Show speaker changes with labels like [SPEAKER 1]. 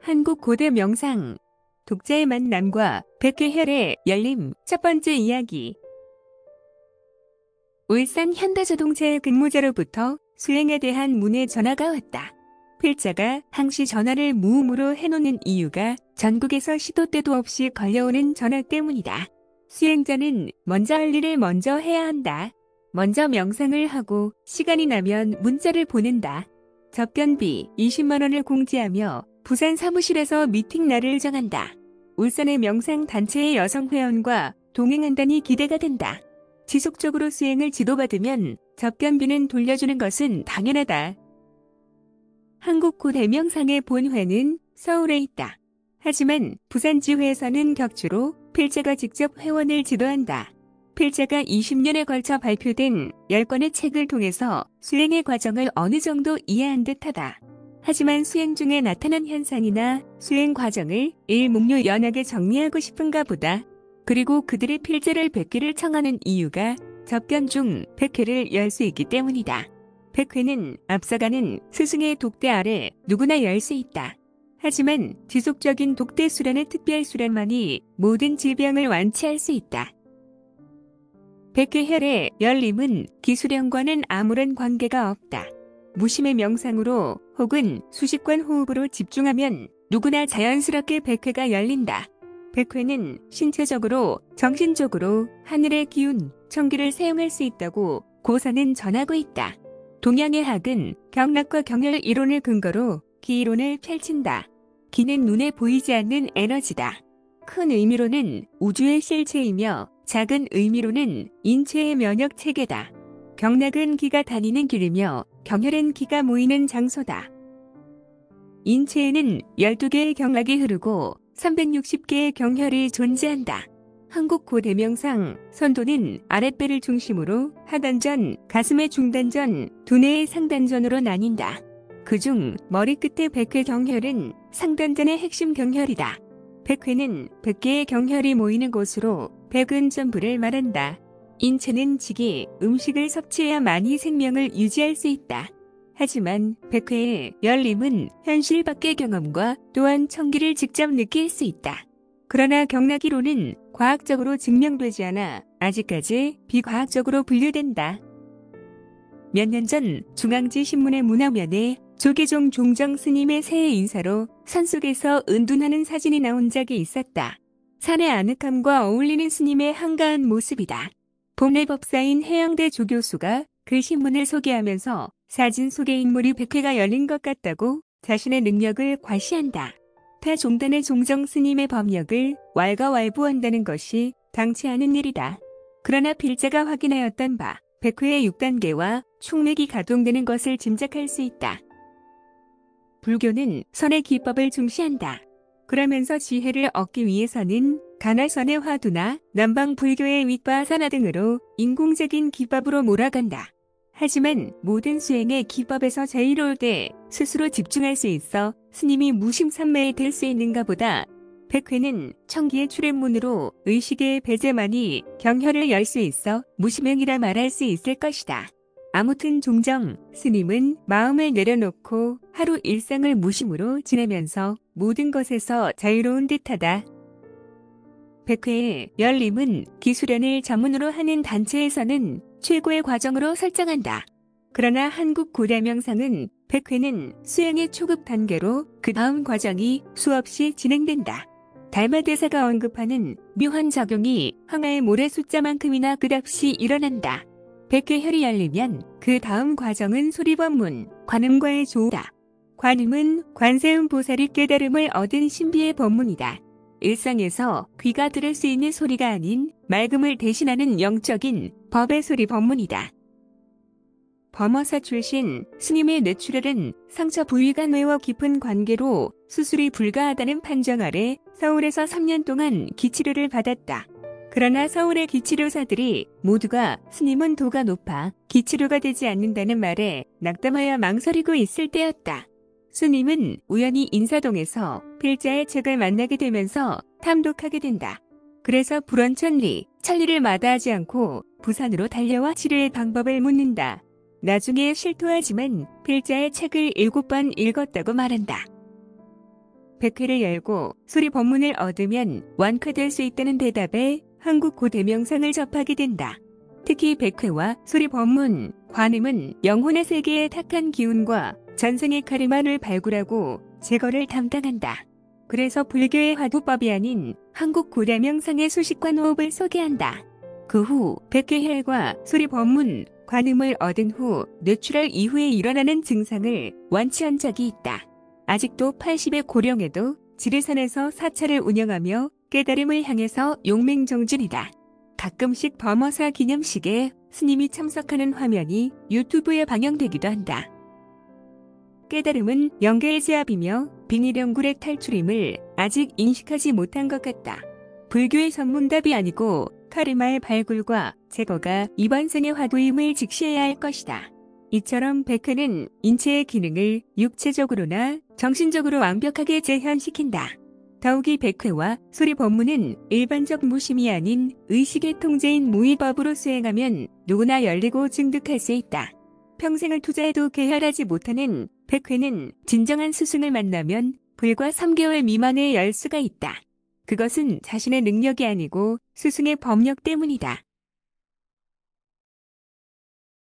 [SPEAKER 1] 한국 고대 명상 독자의 만남과 백회혈의 열림. 첫 번째 이야기. 울산 현대자동차의 근무자로부터 수행에 대한 문의 전화가 왔다. 필자가 항시 전화를 무음으로 해놓는 이유가 전국에서 시도 때도 없이 걸려오는 전화 때문이다. 수행자는 먼저 할 일을 먼저 해야 한다. 먼저 명상을 하고 시간이 나면 문자를 보낸다. 접견비 20만 원을 공지하며 부산 사무실에서 미팅 날을 정한다. 울산의 명상단체의 여성 회원과 동행한다니 기대가 된다. 지속적으로 수행을 지도받으면 접견비는 돌려주는 것은 당연하다. 한국 고대 명상의 본회는 서울에 있다. 하지만 부산 지회에서는 격주로 필자가 직접 회원을 지도한다. 필자가 20년에 걸쳐 발표된 10권의 책을 통해서 수행의 과정을 어느 정도 이해한 듯하다. 하지만 수행 중에 나타난 현상이나 수행 과정을 일목요 연하게 정리하고 싶은가 보다. 그리고 그들의 필자를 뵙기를 청하는 이유가 접견 중 100회를 열 수 있기 때문이다. 100회는 앞서가는 스승의 독대 아래 누구나 열 수 있다. 하지만 지속적인 독대 수련의 특별 수련만이 모든 질병을 완치할 수 있다. 백회혈의 열림은 기수령과는 아무런 관계가 없다. 무심의 명상으로 혹은 수십관 호흡으로 집중하면 누구나 자연스럽게 백회가 열린다. 백회는 신체적으로, 정신적으로 하늘의 기운, 청기를 사용할 수 있다고 고사는 전하고 있다. 동양의 학은 경락과 경혈 이론을 근거로 기이론을 펼친다. 기는 눈에 보이지 않는 에너지다. 큰 의미로는 우주의 실체이며 작은 의미로는 인체의 면역 체계다. 경락은 기가 다니는 길이며 경혈은 기가 모이는 장소다. 인체에는 12개의 경락이 흐르고 360개의 경혈이 존재한다. 한국 고대 명상 선도는 아랫배를 중심으로 하단전, 가슴의 중단전, 두뇌의 상단전으로 나뉜다. 그중 머리끝의 백회 경혈은 상단전의 핵심 경혈이다. 백회는 100개의 경혈이 모이는 곳으로 백은 전부를 말한다. 인체는 직이 음식을 섭취해야만이 생명을 유지할 수 있다. 하지만 백회의 열림은 현실 밖의 경험과 또한 청기를 직접 느낄 수 있다. 그러나 경락이론은 과학적으로 증명되지 않아 아직까지 비과학적으로 분류된다. 몇 년 전 중앙지 신문의 문화면에 조계종 종정 스님의 새해 인사로 산속에서 은둔하는 사진이 나온 적이 있었다. 산의 아늑함과 어울리는 스님의 한가한 모습이다. 본래 법사인 해양대 조교수가 그 신문을 소개하면서 사진 속의 인물이 백회가 열린 것 같다고 자신의 능력을 과시한다. 타 종단의 종정 스님의 법력을 왈가왈부한다는 것이 당치 않은 일이다. 그러나 필자가 확인하였던 바 백회의 6단계와 충맥이 가동되는 것을 짐작할 수 있다. 불교는 선의 기법을 중시한다. 그러면서 지혜를 얻기 위해서는 가나선의 화두나 남방 불교의 윗바사나 등으로 인공적인 기법으로 몰아간다. 하지만 모든 수행의 기법에서 자유로울 때 스스로 집중할 수 있어 스님이 무심산매에 들 수 있는가 보다. 백회는 청기의 출입문으로 의식의 배제만이 경혈을 열 수 있어 무심행이라 말할 수 있을 것이다. 아무튼 종정 스님은 마음을 내려놓고 하루 일상을 무심으로 지내면서 모든 것에서 자유로운 듯하다. 백회의 열림은 기수련을 전문으로 하는 단체에서는 최고의 과정으로 설정한다. 그러나 한국 고대 명상은 백회는 수행의 초급 단계로 그 다음 과정이 수없이 진행된다. 달마대사가 언급하는 묘한 작용이 황하의 모래 숫자만큼이나 끝없이 일어난다. 백회혈이 열리면 그 다음 과정은 소리법문, 관음과의 조우다. 관음은 관세음 보살이 깨달음을 얻은 신비의 법문이다. 일상에서 귀가 들을 수 있는 소리가 아닌 맑음을 대신하는 영적인 법의 소리 법문이다. 범어사 출신 스님의 뇌출혈은 상처 부위가 뇌와 깊은 관계로 수술이 불가하다는 판정 아래 서울에서 3년 동안 기치료를 받았다. 그러나 서울의 기치료사들이 모두가 스님은 도가 높아 기치료가 되지 않는다는 말에 낙담하여 망설이고 있을 때였다. 스님은 우연히 인사동에서 필자의 책을 만나게 되면서 탐독하게 된다. 그래서 불원천리, 천리를 마다하지 않고 부산으로 달려와 치료의 방법을 묻는다. 나중에 실토하지만 필자의 책을 7번 읽었다고 말한다. 백회를 열고 소리 법문을 얻으면 완쾌될 수 있다는 대답에 한국 고대명상을 접하게 된다. 특히 백회와 소리 법문, 관음은 영혼의 세계의 탁한 기운과 전생의 카르마를 발굴하고 제거를 담당한다. 그래서 불교의 화두법이 아닌 한국 고대명상의 수식관 호흡을 소개한다. 그 후 백회혈과 소리 법문, 관음을 얻은 후 뇌출혈 이후에 일어나는 증상을 완치한 적이 있다. 아직도 80의 고령에도 지리산에서 사찰을 운영하며 깨달음을 향해서 용맹정진이다. 가끔씩 범어사 기념식에 스님이 참석하는 화면이 유튜브에 방영되기도 한다. 깨달음은 영계의 제압이며 비닐연굴의 탈출임을 아직 인식하지 못한 것 같다. 불교의 전문답이 아니고 카르마의 발굴과 제거가 이번 생의 화두임을 직시해야 할 것이다. 이처럼 백회는 인체의 기능을 육체적으로나 정신적으로 완벽하게 재현시킨다. 더욱이 백회와 소리 법문은 일반적 무심이 아닌 의식의 통제인 무의법으로 수행하면 누구나 열리고 증득할 수 있다. 평생을 투자해도 개혈하지 못하는 백회는 진정한 스승을 만나면 불과 3개월 미만에 열 수가 있다. 그것은 자신의 능력이 아니고 스승의 법력 때문이다.